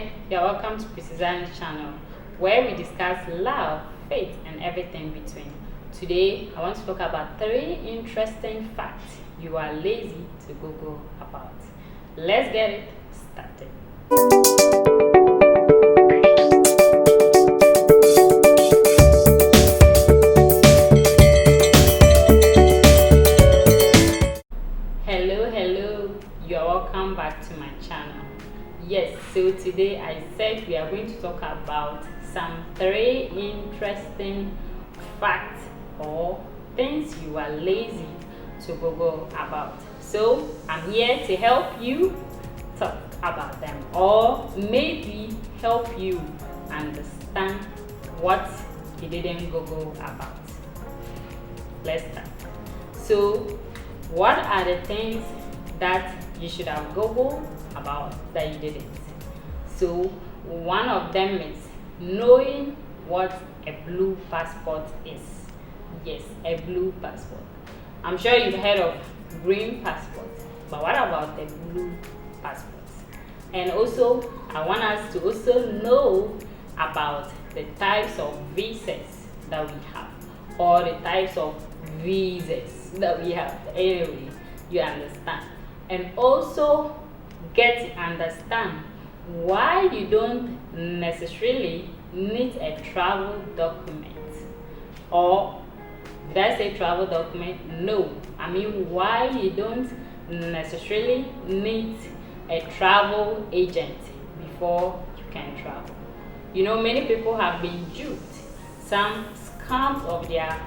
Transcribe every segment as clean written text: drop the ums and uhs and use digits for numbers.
there, you're welcome to Priscyzion's channel, where we discuss love, faith, and everything between. Today, I want to talk about 3 interesting facts you are lazy to Google about. Let's get it started. Hello, you are welcome back to my channel. Yes, so today I said we are going to talk about some 3 interesting facts or things you are lazy to Google about. So I'm here to help you talk about them, or maybe help you understand what you didn't Google about. Let's start. So what are the things that you should have Googled about that you didn't? So one of them is knowing what a blue passport is. Yes, a blue passport. I'm sure you've heard of green passports, but what about the blue passports? And also, I want us to also know about the types of visas that we have, or the types of visas that we have. Anyway, you understand. And also get to understand why you don't necessarily need a travel document. Or did I say travel document? No, I mean why you don't necessarily need a travel agent before you can travel. You know, many people have been duped. Some scams of their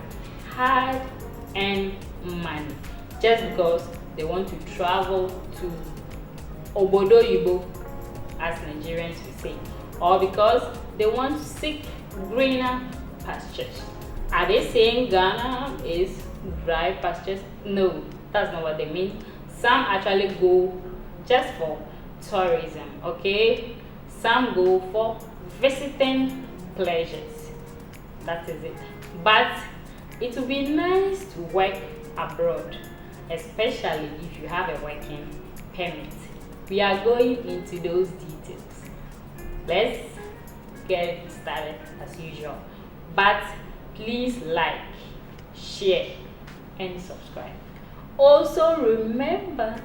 hard-earned money just because they want to travel to Obodo Yibo, as Nigerians will say, or because they want to seek greener pastures. Are they saying Ghana is dry pastures? No, that's not what they mean. Some actually go just for tourism, okay? Some go for visiting pleasures. That is it. But it would be nice to work abroad, especially if you have a working permit. We are going into those details. Let's get started as usual. But please like, share, and subscribe. Also remember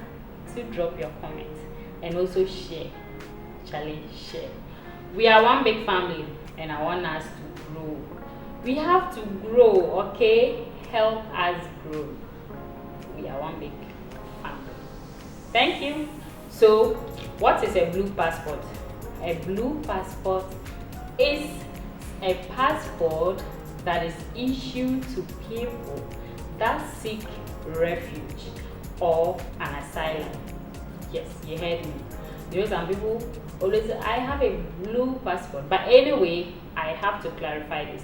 to drop your comments and also share. Share. We are one big family and I want us to grow. We have to grow, okay? Help us grow. We are one big family. Thank you. So, what is a blue passport? A blue passport is a passport that is issued to people that seek refuge or an asylum. Yes, you heard me. You know, some people always say, I have a blue passport. But anyway, I have to clarify this.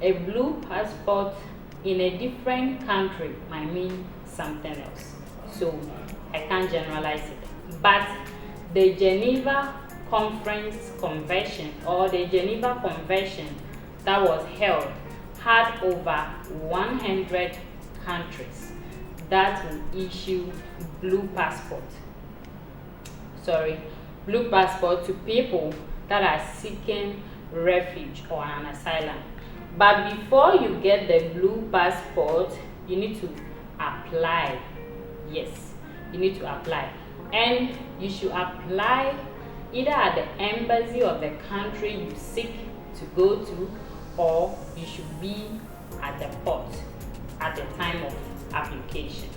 A blue passport in a different country might mean something else. So I can't generalize it. But the Geneva Convention, or the Geneva Convention that was held, had over 100 countries that will issue blue passport to people that are seeking refuge or an asylum. But before you get the blue passport, you need to apply. Yes, you need to apply. And you should apply either at the embassy of the country you seek to go to, or you should be at the port at the time of application,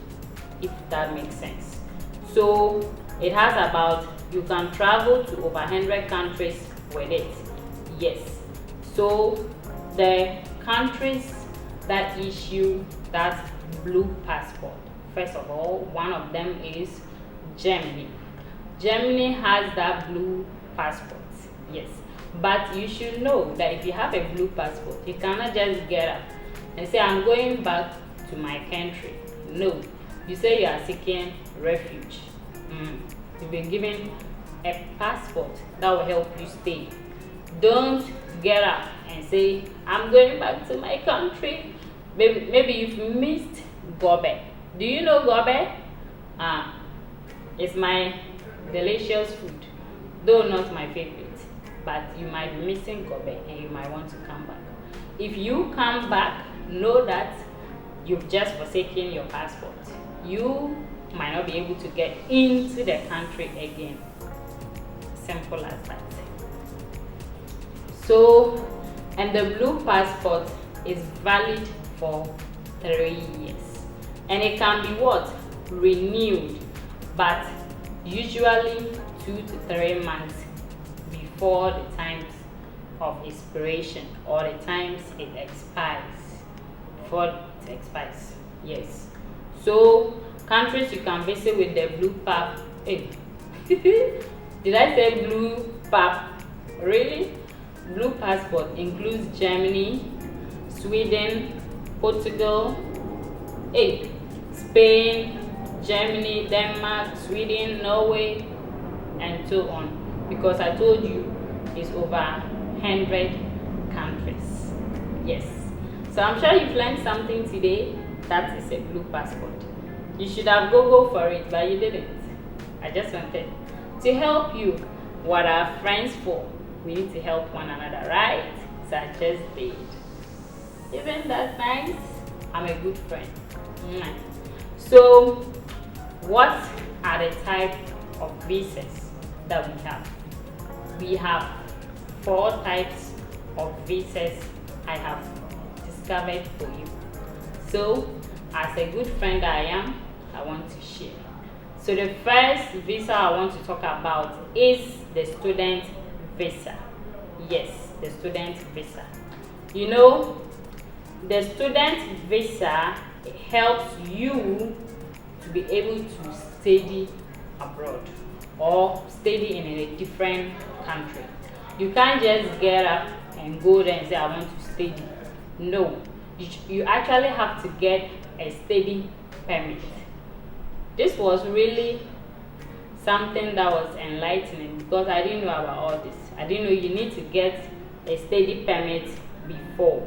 if that makes sense. So it has about, you can travel to over 100 countries with it. Yes. So the countries that issue that blue passport, first of all, one of them is Germany. Germany has that blue passport. Yes. But you should know that if you have a blue passport, you cannot just get up and say, I'm going back to my country. No. You say you are seeking refuge. You've been given a passport that will help you stay. Don't get up and say, I'm going back to my country. Maybe you've missed gobe. Do you know gobe? It's my delicious food, though not my favorite. but you might be missing Gobe and you might want to come back. If you come back, know that you've just forsaken your passport. You might not be able to get into the country again. Simple as that. So, and the blue passport is valid for 3 years. And it can be what? Renewed, but usually 2 to 3 months before the times of expiration or the times it expires. Before it expires, yes. So countries you can visit with the blue pap. Hey. Did I say blue pap? Really? Blue passport includes Germany, Sweden, Portugal, Spain, Germany, Denmark, Sweden, Norway, and so on. Because I told you it's over 100 countries. Yes. So I'm sure you've learned something today. That is a blue passport. You should have Googled for it, but you didn't. I just wanted to help you. What are friends for? We need to help one another, right? So I just did. Isn't that nice? I'm a good friend. So, what are the type of visas that we have? We have 4 types of visas I have discovered for you. So, as a good friend I am, I want to share. So the first visa I want to talk about is the student visa. Yes, the student visa. You know, the student visa helps you to be able to study abroad or study in a different country. You can't just get up and go there and say, I want to study. No, you actually have to get a study permit. This was really something that was enlightening because I didn't know about all this. I didn't know you need to get a study permit before.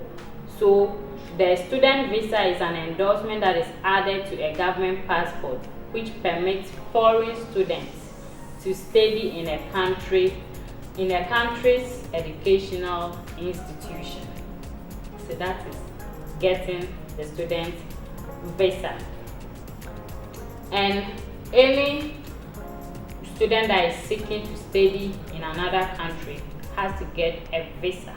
So the student visa is an endorsement that is added to a government passport which permits foreign students to study in a country's educational institution. So that is getting the student visa. And any student that is seeking to study in another country has to get a visa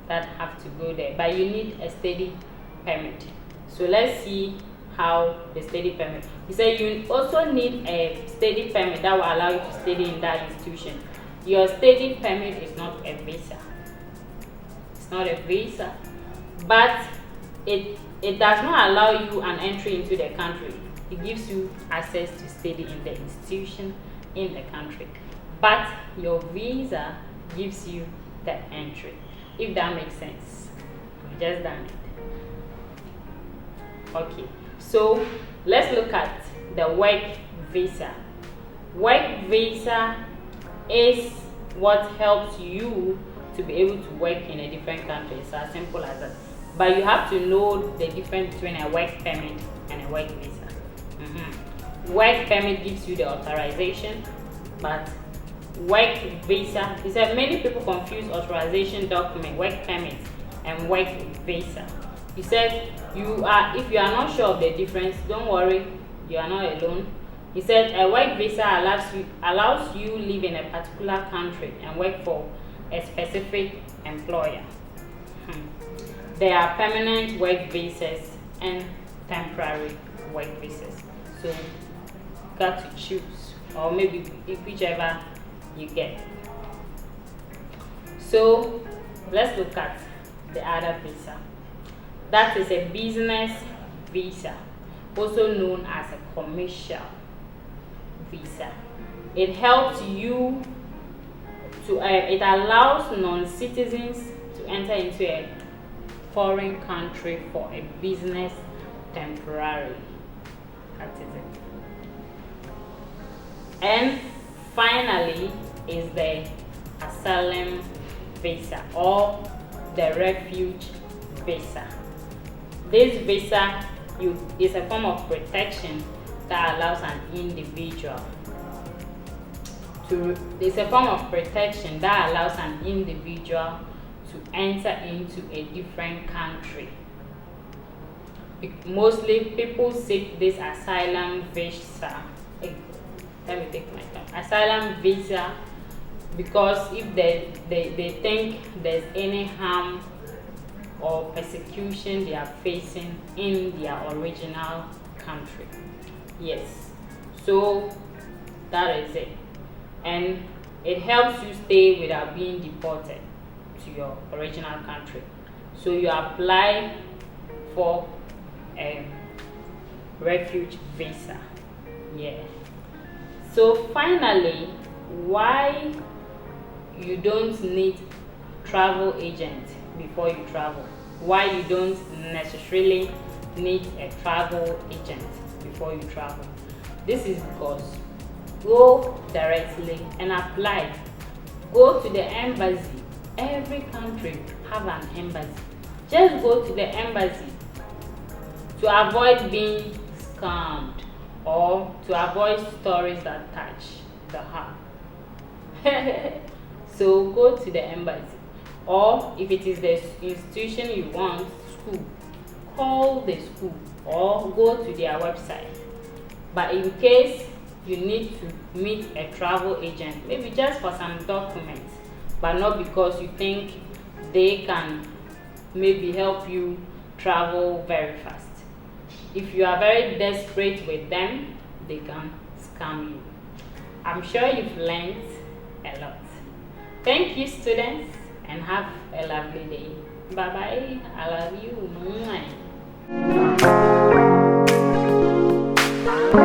that have to go there, but you need a study permit. So let's see how the study permit. He said you also need a study permit that will allow you to study in that institution. Your study permit is not a visa. It's not a visa, but it does not allow you an entry into the country. It gives you access to study in the institution in the country, but your visa gives you the entry. If that makes sense, we just done it. Okay, so let's look at the work visa. Work visa is what helps you to be able to work in a different country. It's as simple as that. But you have to know the difference between a work permit and a work visa. Work permit gives you the authorization, but work visa, he said many people confuse authorization document, work permit, and work visa. He said if you are not sure of the difference, don't worry, you are not alone. He said a work visa allows you live in a particular country and work for a specific employer. There are permanent work visas and temporary work visas. So you got to choose, or maybe whichever you get. So let's look at the other visa. That is a business visa, also known as a commercial visa. It helps you to it allows non-citizens to enter into a foreign country for a business temporarily. That is it. And finally is the asylum visa or the refuge visa. This visa is a form of protection that allows an individual it's a form of protection that allows an individual to enter into a different country. Mostly people seek this asylum visa. Let me take my time. Asylum visa, because if they think there's any harm or persecution they are facing in their original country. Yes, so that is it. And it helps you stay without being deported to your original country. So you apply for a refuge visa. Yeah. So finally, why you don't need travel agent before you travel? Why you don't necessarily need a travel agent before you travel? This is because go directly and apply. Go to the embassy. Every country have an embassy. Just go to the embassy to avoid being scammed or to avoid stories that touch the heart. So go to the embassy, or if it is the institution you want, school, call the school or go to their website. But in case you need to meet a travel agent, maybe just for some documents, but not because you think they can maybe help you travel very fast. If you are very desperate with them, they can scam you. I'm sure you've learned a lot. Thank you, students, and have a lovely day. Bye bye. I love you. Mwah.